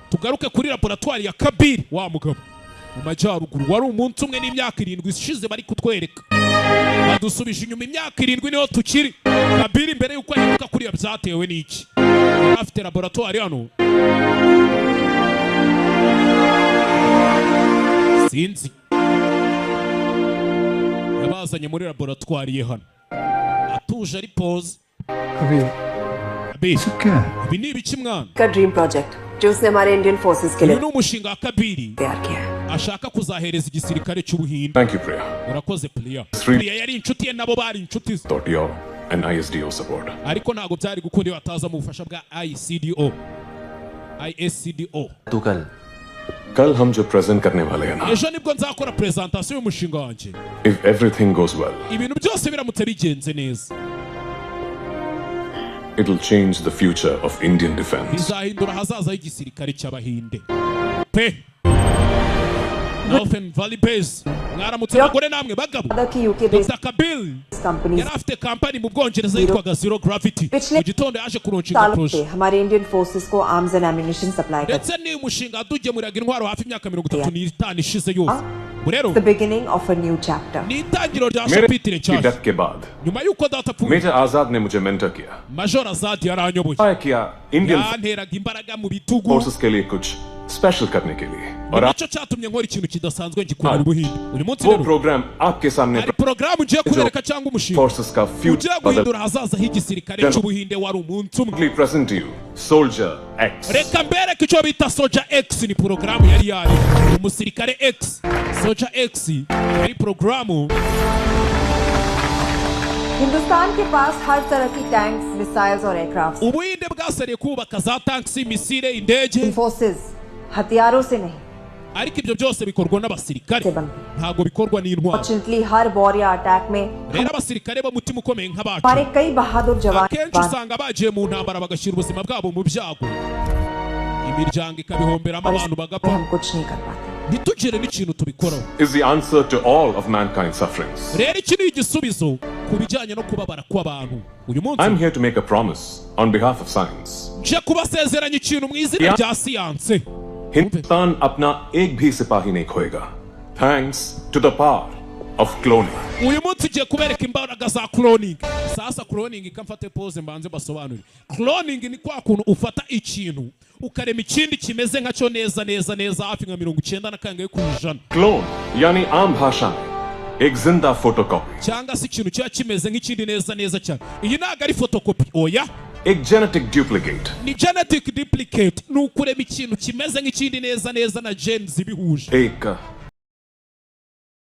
tugaruke kuri laboratoire ya Kabiri wa mugabo mu majyaruguru wari umunsi umwe n'imyaka 7 ishize bari kutwereka badusubije inyuma imyaka 7 niho tukiri Kabiri imbere yuko ahinduka kuri byatewe n'iki afite laboratoire hano sinzi yabazanye muri laboratoire ye hano atuje ari pause Kabiri ibi ni ibiki mwana का dream project जो उसने हमारे Indian forces के लिए ni umushinga wa Kabiri तैयार किया है ashaka kuzahereza igisirikare cy'ubuhinde. Thank you, Priya. Urakoze Priya. Priya yari inshuti ye nabo bari inshuti. Thought you an ISDO support. Ariko ntago byari gukunda iyo ataza mu bufasha bwa ISDO. तू कल हम जो प्रेजेंट करने वाले हैं ना ejo nibwo nzakora presentation y'umushinga wanjye. If everything goes well, ibintu byose biramutse bigenze neza, it will change the future of Indian defense. bizahindura hazaza y'igisirikare cy'abahinde. Pe Northern Valley Base mwaramutse abagore namwe bagabo. Dr. Kabir yari afite kampani mu Bwongereza yitwaga Zero Gravity. Mu gitondo yaje kuronshinga project. हमारे Indian forces को arms and ammunition supply करते ndetse ni umushinga dugemuriraga intwaro hafi imyaka 35 ishize yose. Rero the beginning of a new chapter. ni itangiro rya chapitre cyane. Death के बाद nyuma yuko data pfu major Azad ने मुझे mentor किया. Major Azad yaranyoboye. किया Indian yanteraga imbaraga mu bitugu. Forces के लिए कुछ स्पेशल करने के लिए. और nicyo cyatumye nkora ikintu kidasanzwe ngikora mu Buhinde. Uyu munsi वो rero प्रोग्राम आपके सामने ari program ugiye kubereka cyangwa umushinga. Forces का ugiye future guhindura hazaza h'igisirikare cy'Ubuhinde wari umunsi umwe. present to you Soldier X. reka mbereke icyo bita Soldier X ni program yari umusirikare X. Soldier X yari program. Hindustan के पास हर तरह की tanks, missiles और aircraft Ubuhinde bwasariye kubaka za tanks, misile, indege. Forces हथियारों से नहीं, ariko ibyo byose bikorwa n'abasirikare ntago bikorwa n'intwaro. Fortunately हर war या attack में rero abasirikare b'umutima ukomeye nk'abacu हमारे कई बहादुर जवान akenshi usanga bagiye mu ntambara bagashyira ubuzima bwabo mu byago, imiryango ikabihomberamo abantu bagapfa, हम कुछ नहीं कर पाते. ntitugire n'ikintu tubikoraho. Is the answer to all of mankind's sufferings. rero iki ni igisubizo ku bijyanye no kubabara kw'abantu. uyu munsi I'm here to make a promise on behalf of science. nje kubasezeranya ikintu mu izina rya siyanse. Hindustan अपना एक भी सिपाही नहीं खोएगा thanks to the power of cloning. uyu munsi ugiye kubereka imbaraga za cloning. sasa cloning ikamfate pause mbanze basobanure. Cloning ni kwa kuntu ufata ikintu ukarema ikindi kimeze nkacyo neza neza neza hafi nka 99% Clone yani आम भाषा में एक जिंदा photocopy. cyangwa se ikintu cya kimeze nk'ikindi neza neza cyane. iyi ntago ari photocopy, oya एक genetic duplicate. ni genetic duplicate. ni ukurema ikintu kimeze nk'ikindi neza neza na genes bihuje. एक